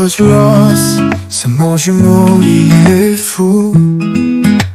was lost, c'est mon jumeau, il est fou.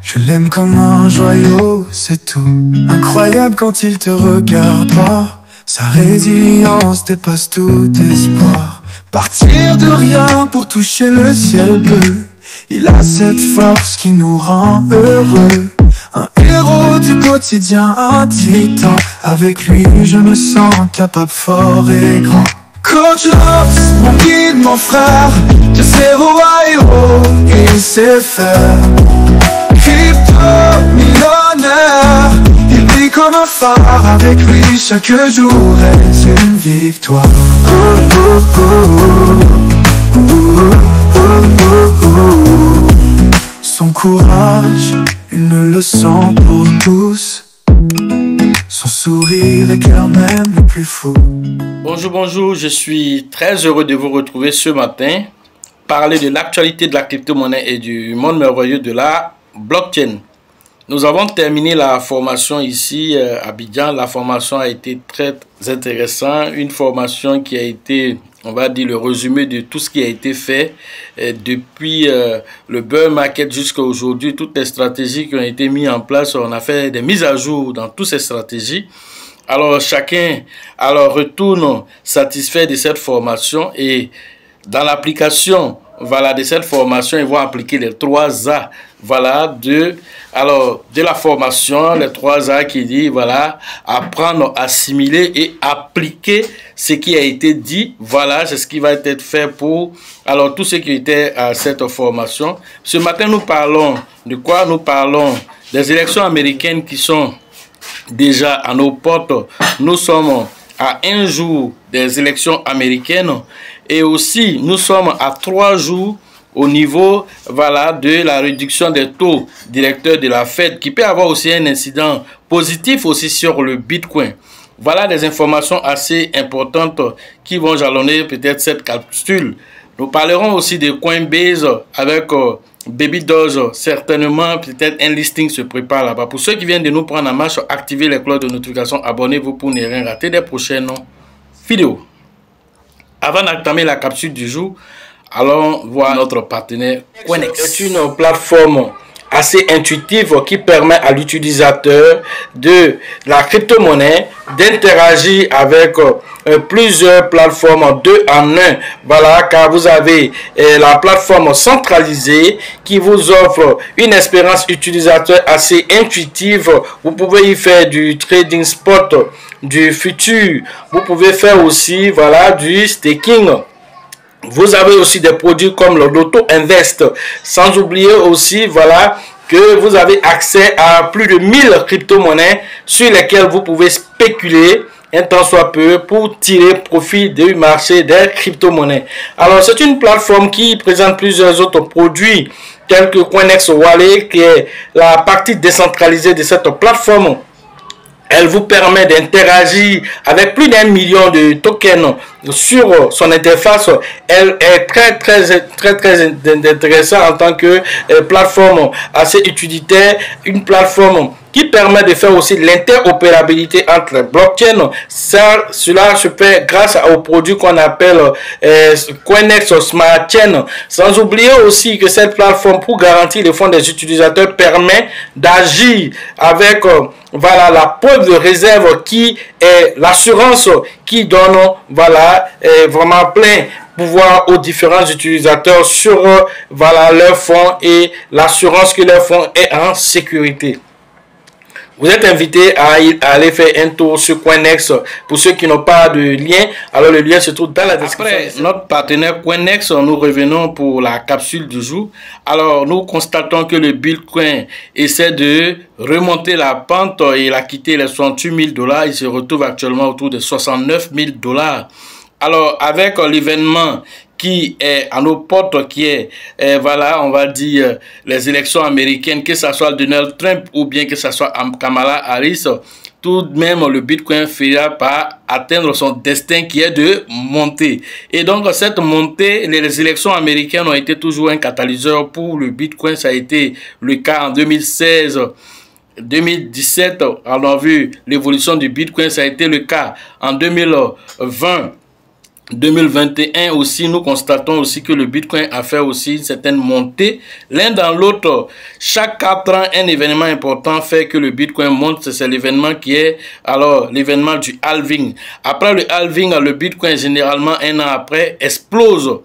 Je l'aime comme un joyau, c'est tout. Incroyable quand il te regarde pas, sa résilience dépasse tout espoir. Partir de rien pour toucher le ciel bleu, il a cette force qui nous rend heureux. Un héros du quotidien, un titan. Avec lui je me sens capable, fort et grand. Coach Loves, mon guide, mon frère, de zéro à héros, il sait faire. Crypto millionnaire, il brille comme un phare. Avec lui chaque jour est une victoire. Son courage, une leçon pour tous. Son sourire éclaire même le plus fou. Bonjour, je suis très heureux de vous retrouver ce matin. Parler de l'actualité de la crypto-monnaie et du monde merveilleux de la blockchain. Nous avons terminé la formation ici à Abidjan. La formation a été très intéressante. Une formation qui a été, on va dire, le résumé de tout ce qui a été fait depuis le bear market jusqu'à aujourd'hui. Toutes les stratégies qui ont été mises en place, on a fait des mises à jour dans toutes ces stratégies. Alors chacun retourne satisfait de cette formation et dans l'application de cette formation, ils vont appliquer les 3 A de la formation, les 3 A qui dit apprendre, assimiler et appliquer ce qui a été dit. C'est ce qui va être fait pour tous ceux qui étaient à cette formation. Ce matin, nous parlons de quoi? Nous parlons des élections américaines qui sont déjà à nos portes. Nous sommes à 1 jour des élections américaines et aussi nous sommes à 3 jours au niveau de la réduction des taux directeurs de la Fed qui peut avoir aussi un incident positif aussi sur le Bitcoin. Voilà des informations assez importantes qui vont jalonner peut-être cette capsule. Nous parlerons aussi de Coinbase avec Baby Doge. Certainement, peut-être un listing se prépare là-bas. Pour ceux qui viennent de nous prendre en marche, activez les cloches de notification. Abonnez-vous pour ne rien rater des prochaines vidéos. Avant d'entamer la capsule du jour, allons voir notre partenaire Coinex. C'est une plateforme assez intuitive qui permet à l'utilisateur de la crypto-monnaie d'interagir avec plusieurs plateformes 2 en 1. Car vous avez la plateforme centralisée qui vous offre une expérience utilisateur assez intuitive. Vous pouvez y faire du trading spot, du futur. Vous pouvez faire aussi du staking. Vous avez aussi des produits comme le Loto Invest. Sans oublier aussi que vous avez accès à plus de 1000 crypto-monnaies sur lesquelles vous pouvez spéculer un temps soit peu pour tirer profit du marché des crypto-monnaies. Alors c'est une plateforme qui présente plusieurs autres produits tels que Coinex Wallet qui est la partie décentralisée de cette plateforme. Elle vous permet d'interagir avec plus d'1 million de tokens sur son interface. Elle est très intéressante en tant que plateforme assez utilitaire. Une plateforme qui permet de faire aussi l'interopérabilité entre les blockchains. Cela se fait grâce aux produits qu'on appelle Coinex Smart Chain. Sans oublier aussi que cette plateforme, pour garantir les fonds des utilisateurs, permet d'agir avec la preuve de réserve qui est l'assurance qui donne vraiment plein pouvoir aux différents utilisateurs sur leurs fonds et l'assurance que leur fonds est en sécurité. Vous êtes invité à aller faire un tour sur Coinex. Pour ceux qui n'ont pas de lien, alors le lien se trouve dans la description. Après notre partenaire Coinex, nous revenons pour la capsule du jour. Alors nous constatons que le Bitcoin essaie de remonter la pente. Il a quitté les 68 000 $. Il se retrouve actuellement autour de 69 000 $. Alors avec l'événement qui est à nos portes, qui est, on va dire, les élections américaines, que ce soit Donald Trump ou bien que ce soit Kamala Harris, tout de même le Bitcoin finira par atteindre son destin qui est de monter. Et donc cette montée, les élections américaines ont été toujours un catalyseur pour le Bitcoin. Ça a été le cas en 2016. 2017, on a vu l'évolution du Bitcoin, ça a été le cas en 2020. 2021 aussi, nous constatons aussi que le Bitcoin a fait aussi une certaine montée. L'un dans l'autre, chaque 4 ans, un événement important fait que le Bitcoin monte. C'est l'événement qui est alors l'événement du halving. Après le halving, le Bitcoin généralement un an après explose.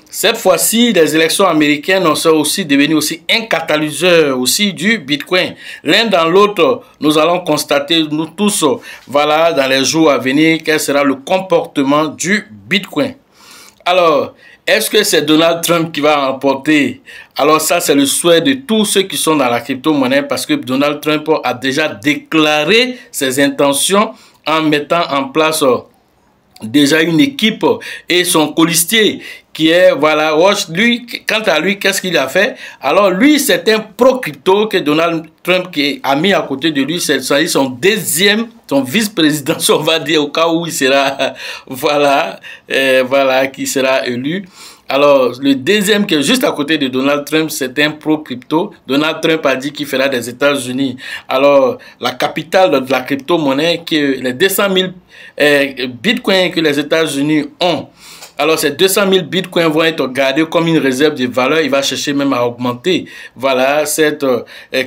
Cette fois-ci, les élections américaines sont aussi devenues aussi un catalyseur aussi du Bitcoin. L'un dans l'autre, nous allons constater, nous tous, voilà, dans les jours à venir, quel sera le comportement du Bitcoin. Alors, est-ce que c'est Donald Trump qui va remporter? Alors ça, c'est le souhait de tous ceux qui sont dans la crypto-monnaie parce que Donald Trump a déjà déclaré ses intentions en mettant en place déjà une équipe et son colistier qui est, voilà, lui, quant à lui, qu'est-ce qu'il a fait? Alors lui, c'est un pro-crypto que Donald Trump qui a mis à côté de lui, c'est son deuxième, son vice-président, on va dire, au cas où il sera, voilà, voilà, qui sera élu. Alors, le deuxième qui est juste à côté de Donald Trump, c'est un pro-crypto. Donald Trump a dit qu'il fera des États-Unis. Alors, la capitale de la crypto-monnaie, qui est les 200 000 bitcoins que les États-Unis ont. Alors, ces 200 000 bitcoins vont être gardés comme une réserve de valeur. Il va chercher même à augmenter, voilà, cette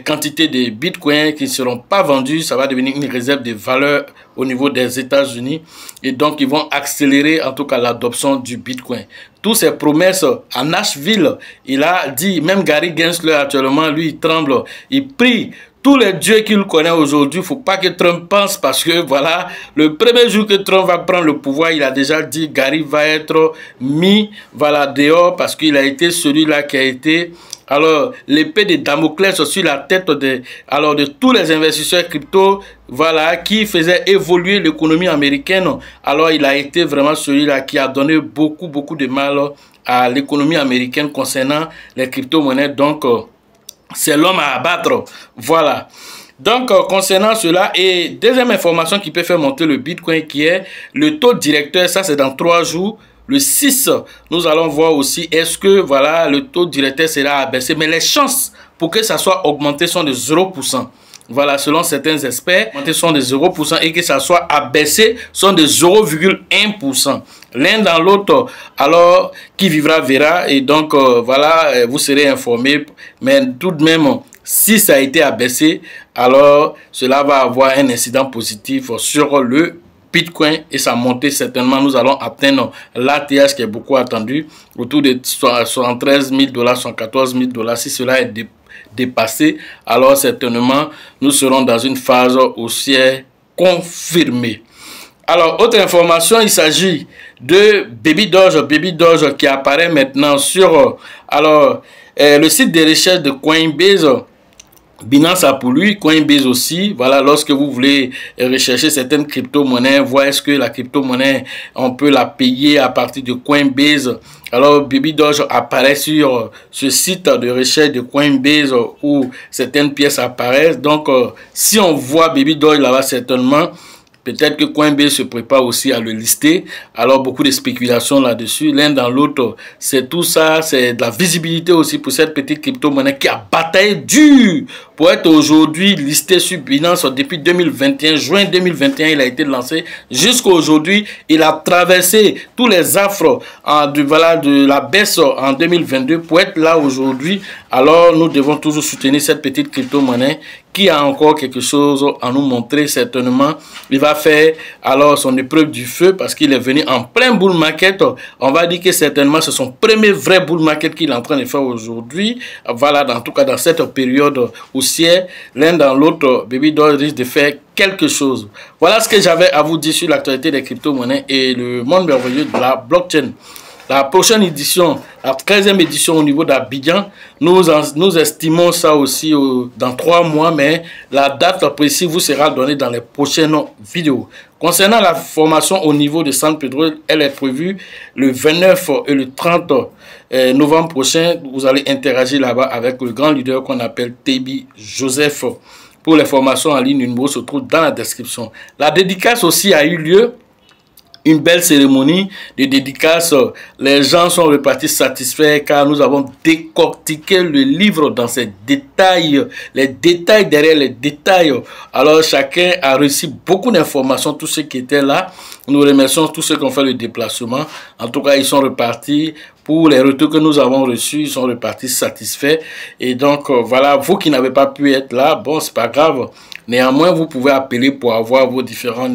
quantité de bitcoins qui ne seront pas vendus. Ça va devenir une réserve de valeur au niveau des États-Unis. Et donc, ils vont accélérer, en tout cas, l'adoption du bitcoin. Toutes ces promesses à Nashville, il a dit, même Gary Gensler actuellement, lui, il tremble, il prie. Tous les dieux qu'il connaît aujourd'hui, il ne faut pas que Trump pense parce que voilà, le premier jour que Trump va prendre le pouvoir, il a déjà dit Gary va être mis, voilà, dehors parce qu'il a été celui-là qui a été, alors, l'épée de Damoclès sur la tête de tous les investisseurs crypto, voilà, qui faisaient évoluer l'économie américaine. Alors, il a été vraiment celui-là qui a donné beaucoup de mal à l'économie américaine concernant les crypto-monnaies. Donc, c'est l'homme à abattre, voilà. Donc, concernant cela, et deuxième information qui peut faire monter le Bitcoin, qui est le taux directeur, ça c'est dans 3 jours. Le 6, nous allons voir aussi, est-ce que, voilà, le taux directeur sera abaissé. Mais les chances pour que ça soit augmenté sont de 0%. Voilà, selon certains experts, sont de 0% et que ça soit abaissé sont de 0,1%. L'un dans l'autre, alors, qui vivra verra. Et donc, voilà, vous serez informés. Mais tout de même, si ça a été abaissé, alors cela va avoir un incident positif sur le Bitcoin et sa montée. Certainement, nous allons atteindre l'ATH qui est beaucoup attendu, autour de 73 000 $, 74 000 $. Si cela est dépassé, alors certainement, nous serons dans une phase haussière confirmée. Alors, autre information, il s'agit de Baby Doge qui apparaît maintenant sur le site de recherche de Coinbase. Binance a pour lui, Coinbase aussi. Voilà, lorsque vous voulez rechercher certaines crypto-monnaies, voir est-ce que la crypto-monnaie, on peut la payer à partir de Coinbase. Alors, Baby Doge apparaît sur ce site de recherche de Coinbase où certaines pièces apparaissent. Donc, si on voit Baby Doge là-bas, certainement, peut-être que Coinbase se prépare aussi à le lister. Alors, beaucoup de spéculations là-dessus. L'un dans l'autre, c'est tout ça. C'est de la visibilité aussi pour cette petite crypto-monnaie qui a bataillé dur pour être aujourd'hui listé sur Binance depuis 2021. Juin 2021, il a été lancé. Jusqu'à aujourd'hui, il a traversé tous les affres de la baisse en 2022 pour être là aujourd'hui. Alors, nous devons toujours soutenir cette petite crypto-monnaie qui a encore quelque chose à nous montrer. Certainement, il va faire alors son épreuve du feu parce qu'il est venu en plein bull market. On va dire que certainement c'est son premier vrai bull market qu'il est en train de faire aujourd'hui. Voilà, en tout cas dans cette période haussière, l'un dans l'autre, Baby Doge risque de faire quelque chose. Voilà ce que j'avais à vous dire sur l'actualité des crypto-monnaies et le monde merveilleux de la blockchain. La prochaine édition, la 13e édition au niveau d'Abidjan, nous estimons ça aussi dans 3 mois, mais la date précise vous sera donnée dans les prochaines vidéos. Concernant la formation au niveau de San Pedro, elle est prévue le 29 et le 30 novembre prochain. Vous allez interagir là-bas avec le grand leader qu'on appelle Tebi Joseph. Pour les formations en ligne, le numéro se trouve dans la description. La dédicace aussi a eu lieu une belle cérémonie de dédicace. Les gens sont repartis satisfaits car nous avons décortiqué le livre dans ses détails, les détails derrière les détails. Alors chacun a reçu beaucoup d'informations, tous ceux qui étaient là. Nous remercions tous ceux qui ont fait le déplacement. En tout cas, ils sont repartis. Pour les retours que nous avons reçus, ils sont repartis satisfaits. Et donc, voilà, vous qui n'avez pas pu être là, bon, c'est pas grave. Néanmoins, vous pouvez appeler pour avoir vos différents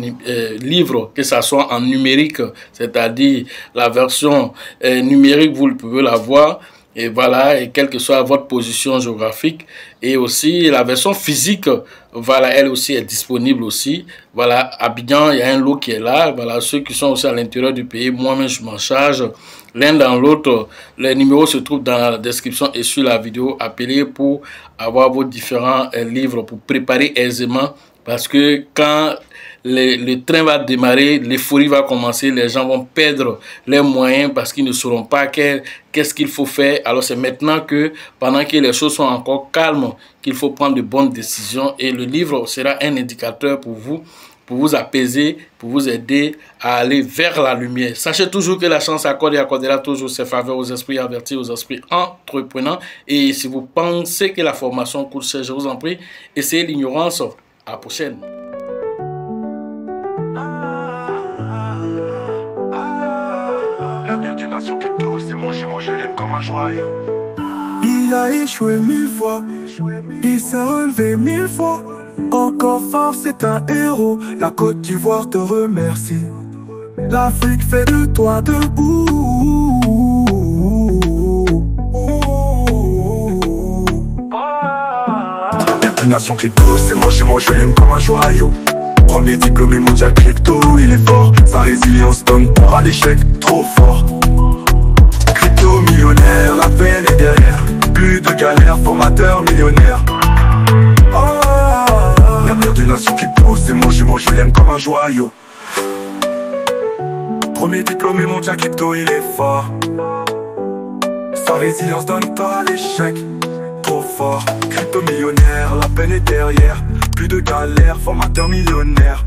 livres, que ce soit en numérique, c'est-à-dire la version numérique, vous pouvez l'avoir. Et voilà, et quelle que soit votre position géographique. Et aussi, la version physique, voilà, elle aussi est disponible aussi. Voilà, Abidjan, il y a un lot qui est là. Voilà, ceux qui sont aussi à l'intérieur du pays, moi-même, je m'en charge. L'un dans l'autre, les numéros se trouvent dans la description et sur la vidéo. Appelez pour avoir vos différents livres, pour préparer aisément. Parce que quand le train va démarrer, l'euphorie va commencer, les gens vont perdre leurs moyens parce qu'ils ne sauront pas qu'est-ce qu'il faut faire. Alors c'est maintenant que, pendant que les choses sont encore calmes, qu'il faut prendre de bonnes décisions. Et le livre sera un indicateur pour vous apaiser, pour vous aider à aller vers la lumière. Sachez toujours que la chance accorde et accordera toujours ses faveurs aux esprits avertis, aux esprits entreprenants. Et si vous pensez que la formation coûte cher, je vous en prie, essayez l'ignorance. À la prochaine. L'avenir d'une nation crypto, c'est mon chez moi, je l'aime comme un joyau. Il a échoué 1000 fois, il s'est relevé 1000 fois. Encore fort, c'est un héros. La Côte d'Ivoire te remercie. L'Afrique fait de toi debout. L'avenir d'une nation crypto, c'est mon chez moi, je l'aime comme un joyau. Premier diplômé mondial crypto, il est fort. Sa résilience donne peur à l'échec, trop fort. Crypto millionnaire, la peine est derrière. Plus de galère, formateur millionnaire. L'avenir d'une nation crypto, c'est mon jumeau, je l'aime comme un joyau. Premier diplômé mondial crypto, il est fort. Sa résilience donne peur à l'échec, trop fort. Crypto millionnaire, la peine est derrière. Plus de galère, formateur millionnaire.